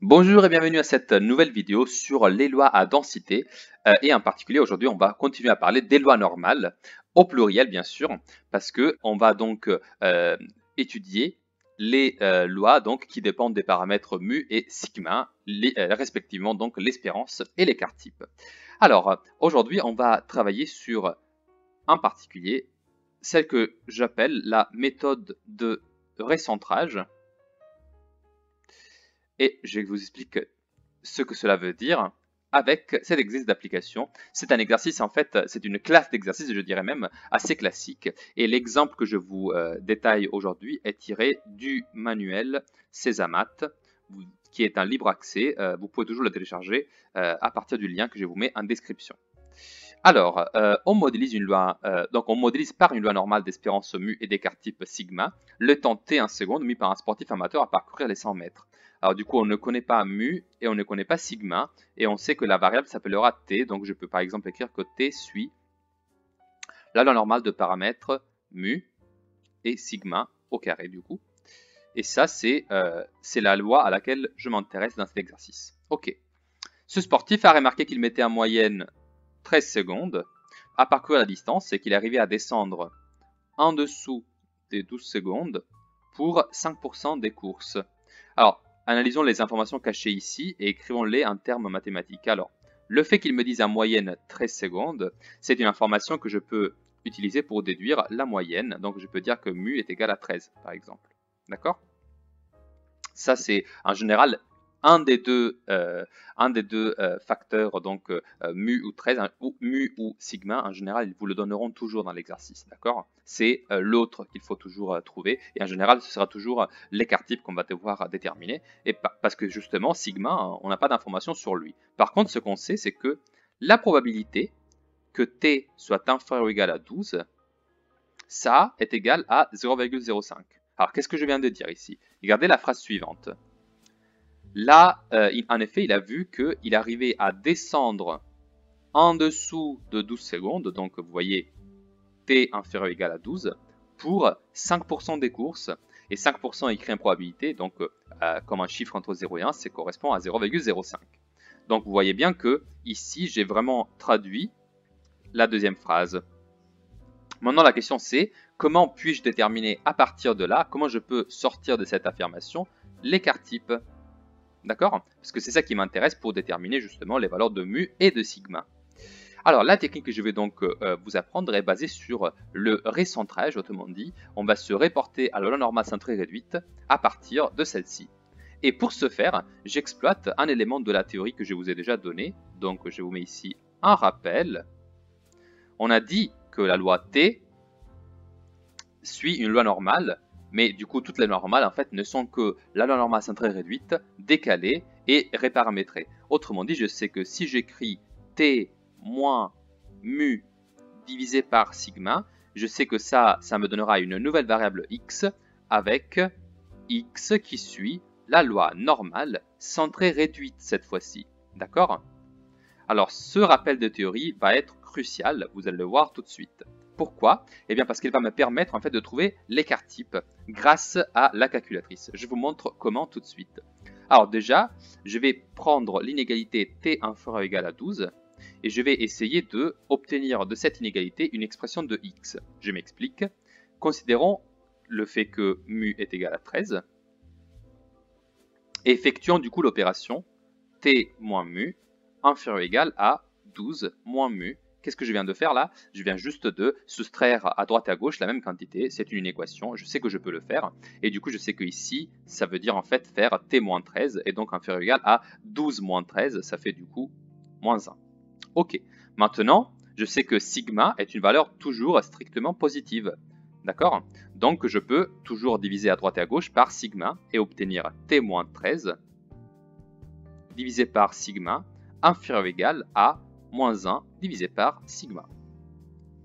Bonjour et bienvenue à cette nouvelle vidéo sur les lois à densité et en particulier aujourd'hui on va continuer à parler des lois normales au pluriel bien sûr parce que on va donc étudier les lois donc qui dépendent des paramètres mu et sigma respectivement donc l'espérance et l'écart type. Alors aujourd'hui on va travailler sur en particulier celle que j'appelle la méthode de recentrage. Et je vous explique ce que cela veut dire avec cet exercice d'application. C'est un exercice, en fait, c'est une classe d'exercices, je dirais même, assez classique. Et l'exemple que je vous détaille aujourd'hui est tiré du manuel Césamat, qui est un libre accès. Vous pouvez toujours le télécharger à partir du lien que je vous mets en description. Alors, on modélise une loi, donc on modélise par une loi normale d'espérance mu et d'écart type sigma le temps t en seconde mis par un sportif amateur à parcourir les 100 mètres. Alors du coup, on ne connaît pas mu et on ne connaît pas sigma et on sait que la variable s'appellera t, donc je peux par exemple écrire que t suit la loi normale de paramètres mu et sigma au carré du coup. Et ça, c'est la loi à laquelle je m'intéresse dans cet exercice. Ok. Ce sportif a remarqué qu'il mettait en moyenne 13 secondes à parcourir la distance et qu'il arrivait à descendre en dessous des 12 secondes pour 5% des courses. Alors, analysons les informations cachées ici et écrivons-les en termes mathématiques. Alors, le fait qu'il me dise en moyenne 13 secondes, c'est une information que je peux utiliser pour déduire la moyenne. Donc, je peux dire que mu est égal à 13, par exemple. D'accord? Ça, c'est en général un des deux facteurs, donc mu ou 13, ou mu ou sigma, en général, ils vous le donneront toujours dans l'exercice, d'accord? C'est l'autre qu'il faut toujours trouver, et en général, ce sera toujours l'écart type qu'on va devoir déterminer, et parce que justement, sigma, on n'a pas d'informations sur lui. Par contre, ce qu'on sait, c'est que la probabilité que t soit inférieur ou égal à 12, ça est égal à 0,05. Alors, qu'est-ce que je viens de dire ici? Regardez la phrase suivante. Là, en effet, il a vu qu'il arrivait à descendre en dessous de 12 secondes, donc vous voyez t inférieur ou égal à 12, pour 5% des courses, et 5% écrit en probabilité, donc comme un chiffre entre 0 et 1, ça correspond à 0,05. Donc vous voyez bien que ici, j'ai vraiment traduit la deuxième phrase. Maintenant, la question c'est, comment puis-je déterminer à partir de là, comment je peux sortir de cette affirmation l'écart type? D'accord? Parce que c'est ça qui m'intéresse pour déterminer justement les valeurs de mu et de sigma. Alors, la technique que je vais donc vous apprendre est basée sur le recentrage, autrement dit, on va se reporter à la loi normale centrée réduite à partir de celle-ci. Et pour ce faire, j'exploite un élément de la théorie que je vous ai déjà donné, donc je vous mets ici un rappel. On a dit que la loi T suit une loi normale, mais du coup toutes les lois normales en fait ne sont que la loi normale centrée réduite, décalée et reparamétrée. Autrement dit, je sais que si j'écris t moins mu divisé par sigma, je sais que ça me donnera une nouvelle variable x avec x qui suit la loi normale centrée réduite cette fois-ci. D'accord? Alors ce rappel de théorie va être crucial, vous allez le voir tout de suite. Pourquoi? Eh bien parce qu'il va me permettre en fait de trouver l'écart type grâce à la calculatrice. Je vous montre comment tout de suite. Alors déjà, je vais prendre l'inégalité t inférieur ou égal à 12 et je vais essayer de obtenir de cette inégalité une expression de x. Je m'explique. Considérons le fait que mu est égal à 13 et effectuons du coup l'opération t moins mu inférieur ou égal à 12 moins mu. Qu'est-ce que je viens de faire là? Je viens juste de soustraire à droite et à gauche la même quantité. C'est une équation, je sais que je peux le faire. Et du coup, je sais que ici, ça veut dire en fait faire t moins 13 et donc inférieur ou égal à 12 moins 13. Ça fait du coup moins 1. Ok, maintenant, je sais que sigma est une valeur toujours strictement positive. D'accord? Donc, je peux toujours diviser à droite et à gauche par sigma et obtenir t moins 13 divisé par sigma inférieur ou égal à moins 1 divisé par sigma.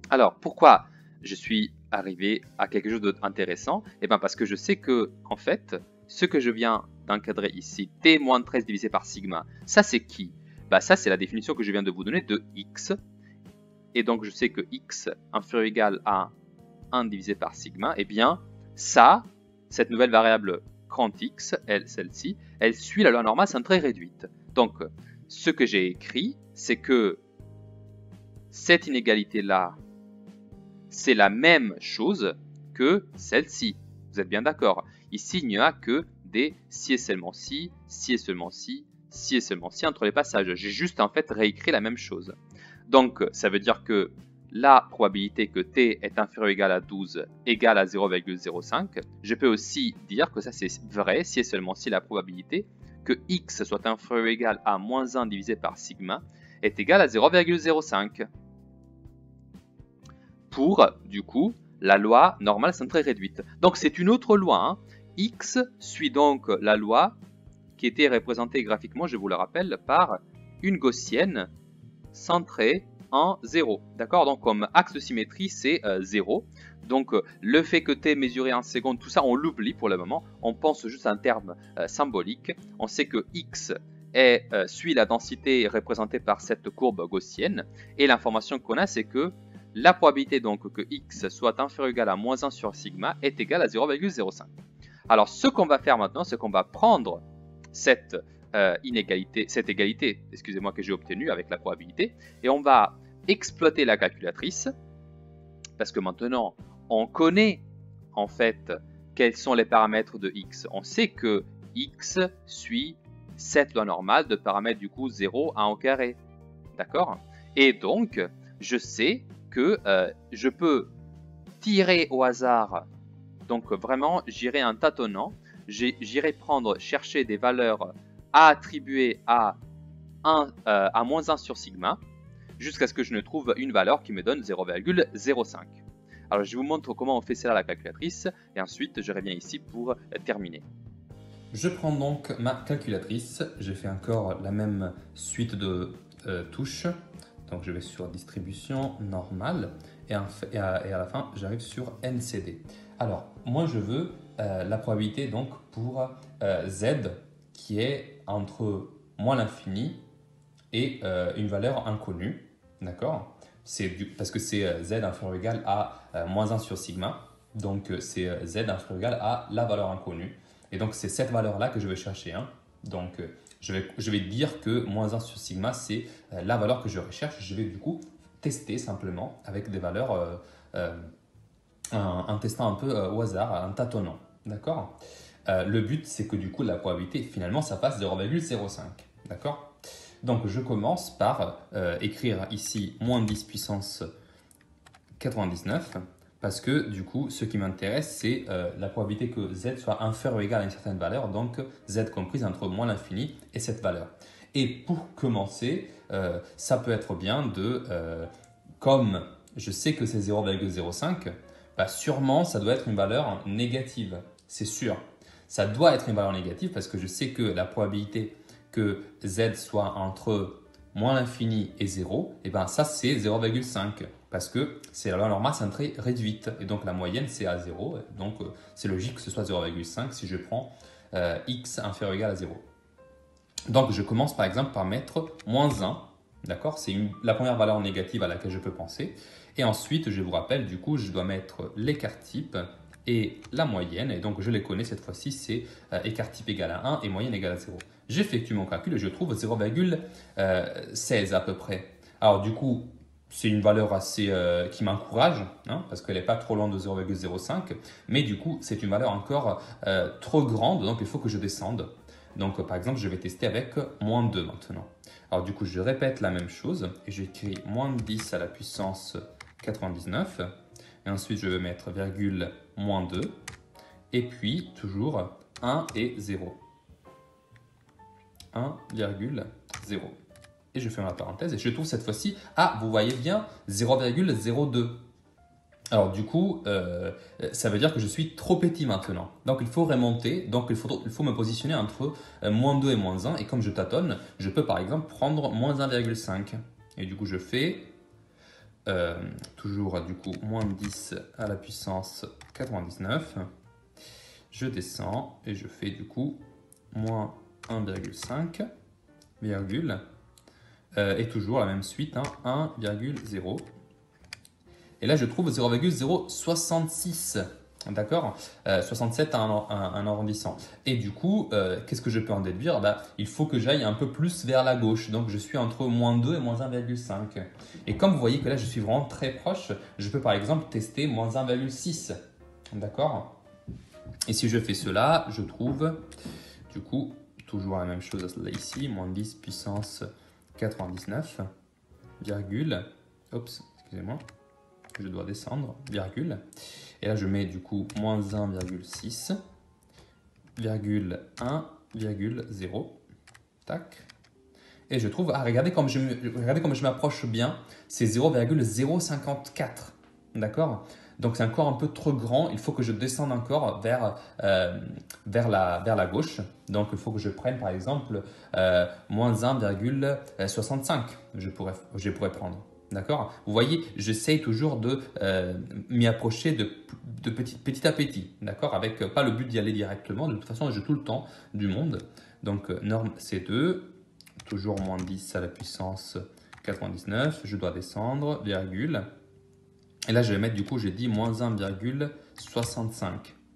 Alors, pourquoi je suis arrivé à quelque chose d'intéressant? Eh bien, parce que je sais que, en fait, ce que je viens d'encadrer ici, t moins 13 divisé par sigma, ça c'est qui? Bah, ça c'est la définition que je viens de vous donner de x. Et donc, je sais que x inférieur ou égal à 1 divisé par sigma, eh bien, ça, cette nouvelle variable grand X, celle-ci, elle suit la loi normale centrée réduite. Donc, ce que j'ai écrit, c'est que cette inégalité-là, c'est la même chose que celle-ci. Vous êtes bien d'accord? Ici, il n'y a que des si et seulement si, si et seulement si, si et seulement si entre les passages. J'ai juste en fait réécrit la même chose. Donc, ça veut dire que la probabilité que t est inférieur ou égal à 12 égale à 0,05. Je peux aussi dire que ça c'est vrai si et seulement si la probabilité que x soit inférieur ou égal à moins 1 divisé par sigma est égal à 0,05. Pour, du coup, la loi normale centrée réduite. Donc c'est une autre loi. Hein. X suit donc la loi qui était représentée graphiquement, je vous le rappelle, par une gaussienne centrée en 0. D'accord? Donc comme axe de symétrie, c'est 0. Donc le fait que t est mesuré en secondes, tout ça, on l'oublie pour le moment. On pense juste à un terme symbolique. On sait que x suit la densité représentée par cette courbe gaussienne. Et l'information qu'on a, c'est que la probabilité donc que x soit inférieur ou égal à moins 1 sur sigma est égale à 0,05. Alors ce qu'on va faire maintenant, c'est qu'on va prendre cette égalité, excusez-moi, que j'ai obtenue avec la probabilité, et on va exploiter la calculatrice, parce que maintenant on connaît en fait quels sont les paramètres de x. On sait que x suit cette loi normale de paramètres du coup 0 à 1 au carré. D'accord? Et donc je sais que je peux tirer au hasard, donc vraiment j'irai en tâtonnant, j'irai chercher des valeurs à attribuer à moins 1 sur sigma, jusqu'à ce que je ne trouve une valeur qui me donne 0,05. Alors je vous montre comment on fait cela à la calculatrice, et ensuite je reviens ici pour terminer. Je prends donc ma calculatrice, j'ai fait encore la même suite de touches. Donc je vais sur distribution normale et à la fin j'arrive sur NCD. Alors moi je veux la probabilité donc pour Z qui est entre moins l'infini et une valeur inconnue, d'accord? Parce que c'est Z inférieur ou égal à moins 1 sur sigma, donc c'est Z inférieur ou égal à la valeur inconnue. Et donc c'est cette valeur là que je vais chercher. Hein. Donc je vais dire que moins 1 sur sigma, c'est la valeur que je recherche. Je vais du coup tester simplement avec des valeurs, en testant un peu au hasard, en tâtonnant. D'accord? Le but, c'est que du coup, la probabilité, finalement, ça passe 0,05. D'accord? Donc, je commence par écrire ici moins 10 puissance 99. Parce que du coup, ce qui m'intéresse, c'est la probabilité que z soit inférieur ou égal à une certaine valeur, donc z comprise entre moins l'infini et cette valeur. Et pour commencer, ça peut être bien comme je sais que c'est 0,05, bah sûrement ça doit être une valeur négative, c'est sûr. Ça doit être une valeur négative parce que je sais que la probabilité que z soit entre moins l'infini et 0, et ben ça c'est 0,5. Parce que c'est la loi normale centrée réduite. Et donc la moyenne, c'est à 0. Donc c'est logique que ce soit 0,5 si je prends x inférieur ou égal à 0. Donc je commence par exemple par mettre moins 1. D'accord? C'est la première valeur négative à laquelle je peux penser. Et ensuite, je vous rappelle, du coup, je dois mettre l'écart type et la moyenne. Et donc je les connais cette fois-ci, c'est écart type égal à 1 et moyenne égale à 0. J'effectue mon calcul et je trouve 0,16 à peu près. Alors du coup, c'est une valeur assez qui m'encourage, hein, parce qu'elle n'est pas trop loin de 0,05, mais du coup, c'est une valeur encore trop grande, donc il faut que je descende. Donc, par exemple, je vais tester avec moins 2 maintenant. Alors, du coup, je répète la même chose, et j'écris moins 10 à la puissance 99, et ensuite, je vais mettre virgule moins 2, et puis, toujours 1 et 0. 1,0. Et je ferme la parenthèse et je trouve cette fois-ci, vous voyez bien, 0,02. Alors du coup, ça veut dire que je suis trop petit maintenant. Donc il faut remonter, donc il faut me positionner entre moins 2 et moins 1. Et comme je tâtonne, je peux par exemple prendre moins 1,5. Et du coup, je fais toujours du coup moins 10 à la puissance 99. Je descends et je fais du coup moins 1,5, virgule. Et toujours la même suite, hein, 1,0. Et là, je trouve 0,066. D'accord, 67 un arrondissant. Et du coup, qu'est-ce que je peux en déduire? Il faut que j'aille un peu plus vers la gauche. Donc, je suis entre moins 2 et moins 1,5. Et comme vous voyez que là, je suis vraiment très proche, je peux par exemple tester moins 1,6. D'accord? Et si je fais cela, je trouve, du coup, toujours la même chose là ici, moins 10 puissance 99, virgule, oups, excusez-moi, je dois descendre, virgule, et là je mets du coup moins 1,6, virgule 1,0, tac, et je trouve, ah regardez comme je m'approche bien, c'est 0,054, d'accord? Donc c'est encore un peu trop grand, il faut que je descende encore vers la gauche. Donc il faut que je prenne par exemple moins 1,65, je pourrais prendre. D'accord? Vous voyez, j'essaye toujours de m'y approcher de petit à petit. D'accord? Avec pas le but d'y aller directement. De toute façon, j'ai tout le temps du monde. Donc norme C2, toujours moins 10 à la puissance 99. Je dois descendre, virgule. Et là, je vais mettre, du coup, j'ai dit moins 1,65.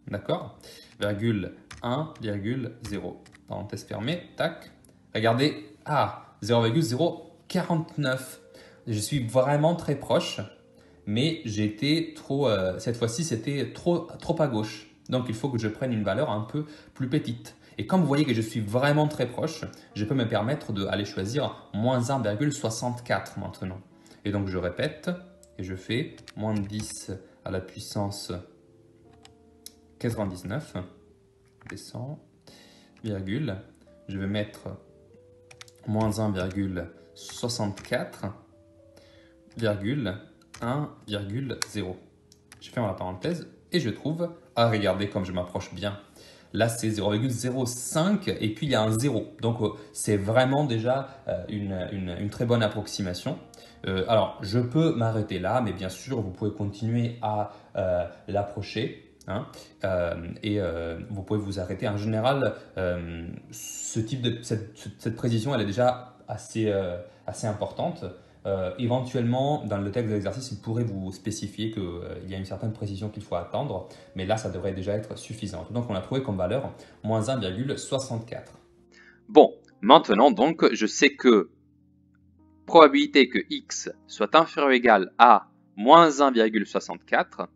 D'accord? Virgule 1,0. Parenthèse fermée. Tac. Regardez. Ah, 0,049. Je suis vraiment très proche, mais j'ai été trop. Cette fois-ci, c'était trop à gauche. Donc, il faut que je prenne une valeur un peu plus petite. Et comme vous voyez que je suis vraiment très proche, je peux me permettre d'aller choisir moins 1,64 maintenant. Et donc, je répète. Et je fais moins 10 à la puissance 99, descend, virgule, je vais mettre moins 1,64, virgule 1,0. Je ferme la parenthèse et je trouve, ah regardez comme je m'approche bien, là c'est 0,05 et puis il y a un 0. Donc c'est vraiment déjà une très bonne approximation. Alors je peux m'arrêter là, mais bien sûr vous pouvez continuer à l'approcher. Hein, vous pouvez vous arrêter. En général, cette précision elle est déjà assez importante. Éventuellement, dans le texte de l'exercice, il pourrait vous spécifier qu'il y a une certaine précision qu'il faut attendre, mais là, ça devrait déjà être suffisant. Donc, on a trouvé comme valeur moins 1,64. Bon, maintenant, donc, je sais que probabilité que x soit inférieur ou égal à moins 1,64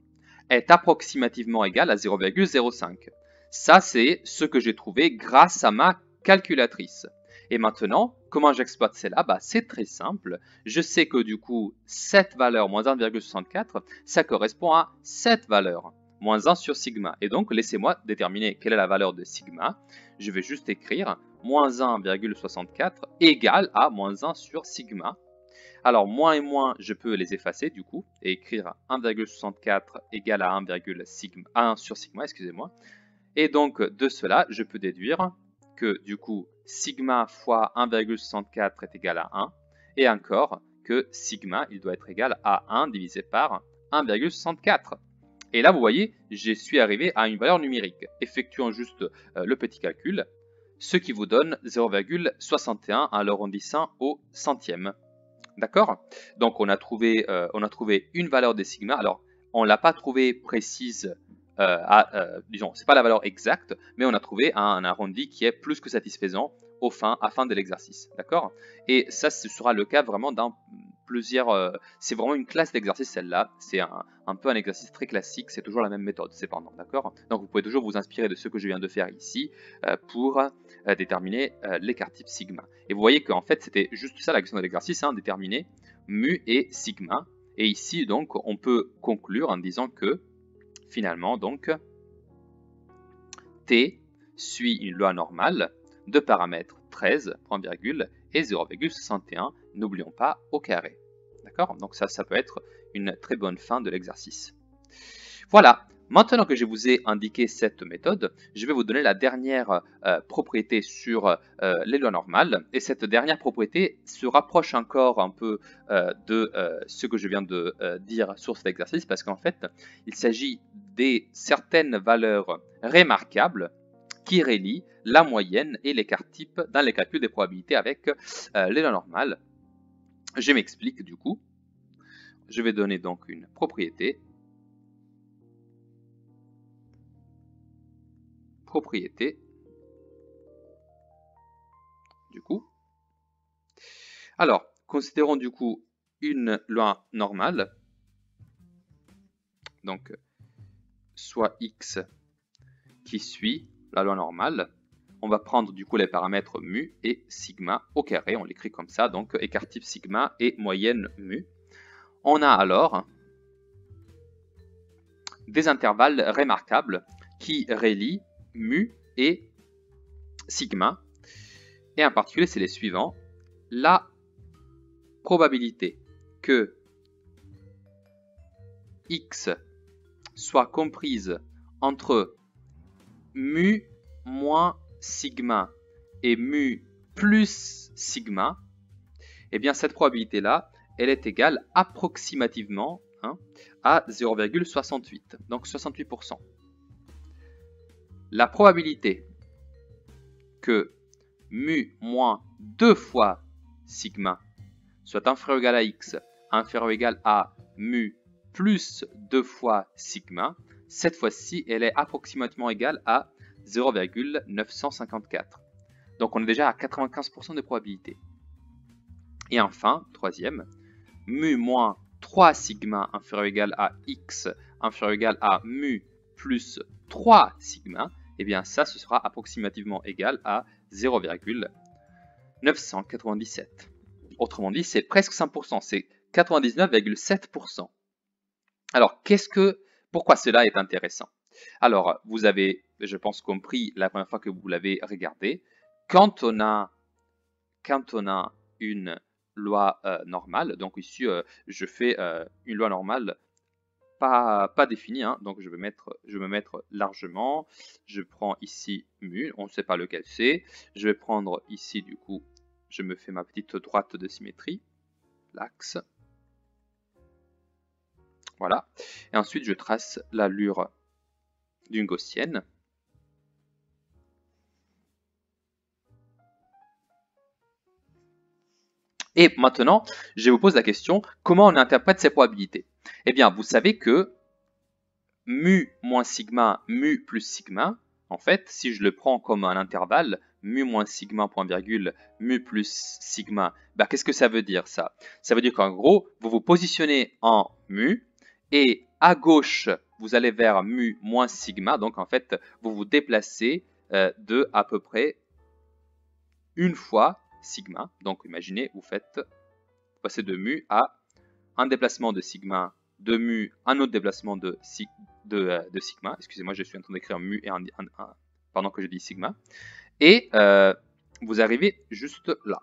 est approximativement égale à 0,05. Ça, c'est ce que j'ai trouvé grâce à ma calculatrice. Et maintenant, comment j'exploite cela? C'est très simple. Je sais que du coup, cette valeur, moins 1,64, ça correspond à cette valeur, moins 1 sur sigma. Et donc, laissez-moi déterminer quelle est la valeur de sigma. Je vais juste écrire moins 1,64 égale à moins 1 sur sigma. Alors, moins et moins, je peux les effacer du coup et écrire 1,64 égale à 1 sur sigma, excusez-moi. Et donc, de cela, je peux déduire que du coup, sigma fois 1,64 est égal à 1 et encore que sigma, il doit être égal à 1 divisé par 1,64. Et là, vous voyez, je suis arrivé à une valeur numérique. Effectuons juste le petit calcul, ce qui vous donne 0,61 en l'arrondissant au centième. D'accord? Donc on a trouvé une valeur des sigma. Alors on ne l'a pas trouvée précise, disons, c'est pas la valeur exacte, mais on a trouvé un arrondi qui est plus que satisfaisant à fin de l'exercice. D'accord? Et ça, ce sera le cas vraiment dans plusieurs. C'est vraiment une classe d'exercice celle-là. C'est un peu un exercice très classique. C'est toujours la même méthode cependant. D'accord? Donc vous pouvez toujours vous inspirer de ce que je viens de faire ici pour déterminer l'écart type sigma. Et vous voyez qu'en fait, c'était juste ça la question de l'exercice, hein, déterminer mu et sigma. Et ici, donc, on peut conclure en disant que, finalement, donc, t suit une loi normale de paramètres 13, point virgule, et 0,61, n'oublions pas, au carré. D'accord? Donc ça peut être une très bonne fin de l'exercice. Voilà. Maintenant que je vous ai indiqué cette méthode, je vais vous donner la dernière propriété sur les lois normales. Et cette dernière propriété se rapproche encore un peu de ce que je viens de dire sur cet exercice, parce qu'en fait, il s'agit des certaines valeurs remarquables qui relient la moyenne et l'écart type dans les calculs des probabilités avec les lois normales. Je m'explique du coup. Je vais donner donc une propriété. propriété du coup. Alors, considérons du coup une loi normale. Donc, soit x qui suit la loi normale. On va prendre du coup les paramètres mu et sigma au carré. On l'écrit comme ça, donc écart type sigma et moyenne mu. On a alors des intervalles remarquables qui relient mu et sigma. Et en particulier, c'est les suivants. La probabilité que x soit comprise entre mu moins sigma et mu plus sigma, eh bien cette probabilité-là, elle est égale approximativement à 0,68, donc 68%. La probabilité que mu moins 2 fois sigma soit inférieur ou égal à x, inférieur ou égal à mu plus 2 fois sigma, cette fois-ci, elle est approximativement égale à 0,954. Donc on est déjà à 95% de probabilité. Et enfin, troisième, mu moins 3 sigma inférieur ou égal à x, inférieur ou égal à mu plus 3 sigma, eh bien ça, ce sera approximativement égal à 0,997. Autrement dit, c'est presque 100%, c'est 99,7%. Alors, pourquoi cela est intéressant? Alors, vous avez, je pense, compris la première fois que vous l'avez regardé. Quand on a une loi normale, donc ici, je fais une loi normale pas définie, donc je vais me mettre largement. Je prends ici mu, on ne sait pas lequel c'est. Je vais prendre ici, du coup, je me fais ma petite droite de symétrie, l'axe. Voilà. Et ensuite, je trace l'allure d'une gaussienne. Et maintenant, je vous pose la question, comment on interprète ces probabilités? Eh bien, vous savez que mu moins sigma, mu plus sigma, en fait, si je le prends comme un intervalle, mu moins sigma, point virgule, mu plus sigma, qu'est-ce que ça veut dire ça? Ça veut dire qu'en gros, vous vous positionnez en mu, et à gauche, vous allez vers mu moins sigma, donc en fait, vous vous déplacez de à peu près une fois sigma. Donc imaginez, vous passez de mu à un déplacement de sigma, de mu, un autre déplacement de sigma. Excusez-moi, je suis en train d'écrire mu et pendant que je dis sigma. Et vous arrivez juste là.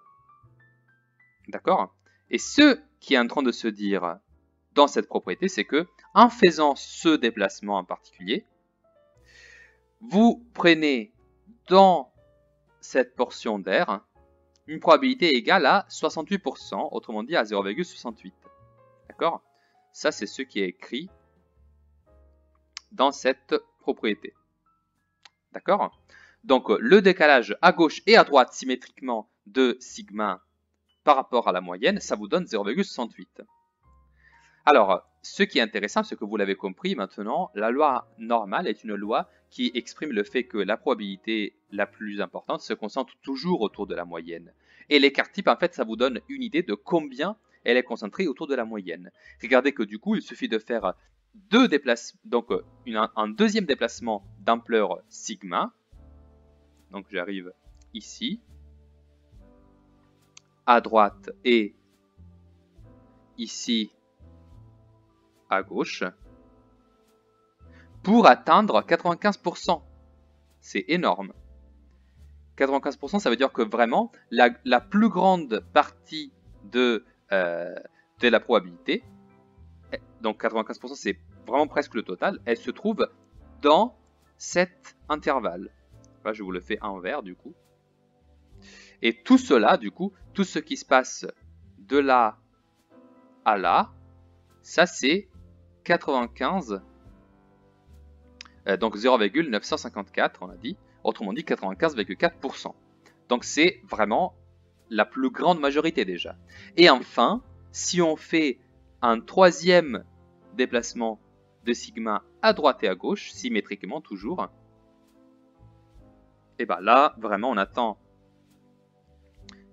D'accord? Et ce qui est en train de se dire dans cette propriété, c'est que en faisant ce déplacement en particulier, vous prenez dans cette portion d'air une probabilité égale à 68%, autrement dit à 0,68. D'accord? Ça, c'est ce qui est écrit dans cette propriété. D'accord? Donc, le décalage à gauche et à droite symétriquement de sigma par rapport à la moyenne, ça vous donne 0,68. Alors, ce qui est intéressant, c'est que vous l'avez compris maintenant, la loi normale est une loi qui exprime le fait que la probabilité la plus importante se concentre toujours autour de la moyenne. Et l'écart type, en fait, ça vous donne une idée de combien elle est concentrée autour de la moyenne. Regardez que du coup, il suffit de faire deux déplacements, donc un deuxième déplacement d'ampleur sigma. Donc j'arrive ici, à droite et ici à gauche, pour atteindre 95%. C'est énorme. 95%, ça veut dire que vraiment, la plus grande partie de la probabilité, donc 95%, c'est vraiment presque le total, elle se trouve dans cet intervalle. Là, je vous le fais en vert, du coup. Et tout cela, du coup, tout ce qui se passe de là à là, ça c'est 95, donc 0,954, on a dit, autrement dit 95,4%. Donc c'est vraiment la plus grande majorité déjà. Et enfin, si on fait un troisième déplacement de sigma à droite et à gauche, symétriquement toujours, et bien là, vraiment, on attend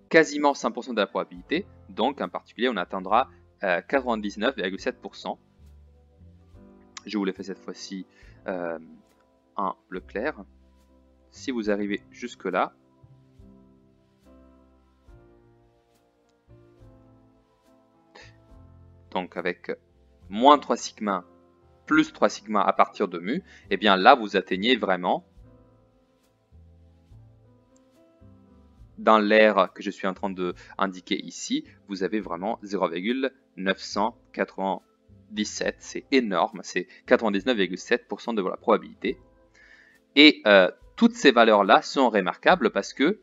quasiment 100% de la probabilité. Donc, en particulier, on atteindra 99,7%. Je vous l'ai fait cette fois-ci en bleu clair. Si vous arrivez jusque-là, donc avec moins 3 sigma plus 3 sigma à partir de mu, et bien là, vous atteignez vraiment dans l'aire que je suis en train de indiquer ici, vous avez vraiment 0,997, c'est énorme, c'est 99,7% de la probabilité. Et toutes ces valeurs-là sont remarquables parce que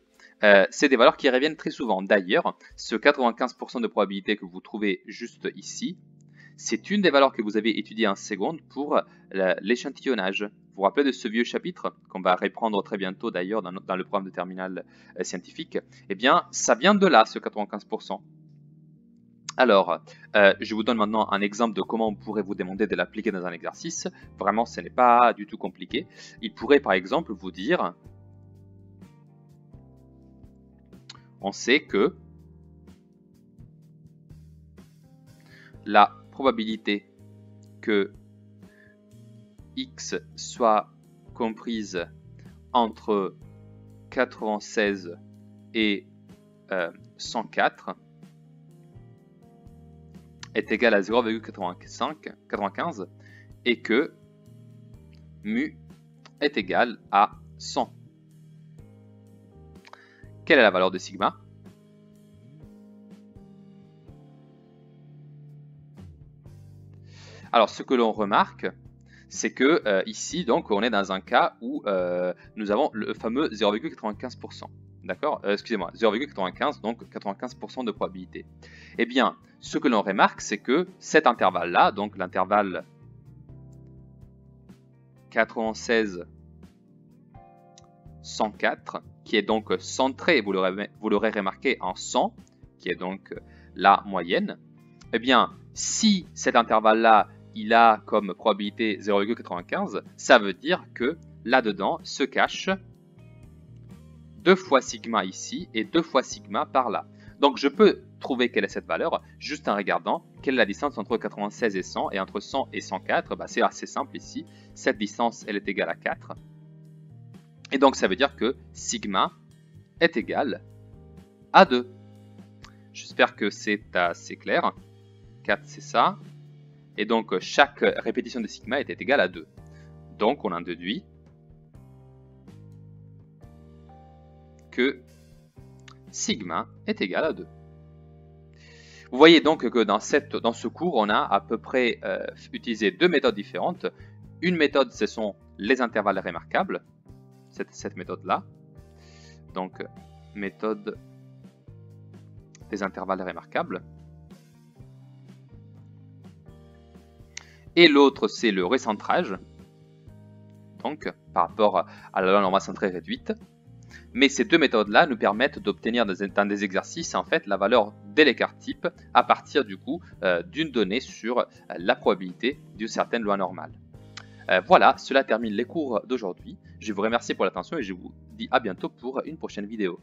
c'est des valeurs qui reviennent très souvent. D'ailleurs, ce 95% de probabilité que vous trouvez juste ici, c'est une des valeurs que vous avez étudiées en seconde pour l'échantillonnage. Vous vous rappelez de ce vieux chapitre qu'on va reprendre très bientôt d'ailleurs dans le programme de terminale scientifique? Eh bien, ça vient de là, ce 95%. Alors, je vous donne maintenant un exemple de comment on pourrait vous demander de l'appliquer dans un exercice. Vraiment, ce n'est pas du tout compliqué. Il pourrait par exemple vous dire, on sait que la probabilité que x soit comprise entre 96 et 104 est égale à 0,95 et que mu est égal à 100. Quelle est la valeur de sigma? Alors, ce que l'on remarque, c'est que ici, donc, on est dans un cas où nous avons le fameux 0,95%. D'accord? Excusez-moi, 0,95, donc 95% de probabilité. Eh bien, ce que l'on remarque, c'est que cet intervalle-là, donc l'intervalle 96-104, qui est donc centré, vous l'aurez remarqué, en 100, qui est donc la moyenne, eh bien, si cet intervalle-là, il a comme probabilité 0,95, ça veut dire que là-dedans se cache 2 fois sigma ici et 2 fois sigma par là. Donc je peux trouver quelle est cette valeur juste en regardant quelle est la distance entre 96 et 100, et entre 100 et 104, bah, c'est assez simple ici. Cette distance, elle est égale à 4. Et donc ça veut dire que sigma est égal à 2. J'espère que c'est assez clair. 4, c'est ça. Et donc, chaque répétition de sigma était égale à 2. Donc, on en déduit que sigma est égal à 2. Vous voyez donc que dans ce cours, on a à peu près utilisé 2 méthodes différentes. Une méthode, ce sont les intervalles remarquables, cette méthode-là. Donc, méthode des intervalles remarquables. Et l'autre, c'est le recentrage, donc par rapport à la loi normale centrée réduite. Mais ces deux méthodes-là nous permettent d'obtenir dans des exercices en fait la valeur de l'écart type à partir du coup d'une donnée sur la probabilité d'une certaine loi normale. Voilà, cela termine les cours d'aujourd'hui. Je vous remercie pour l'attention et je vous dis à bientôt pour une prochaine vidéo.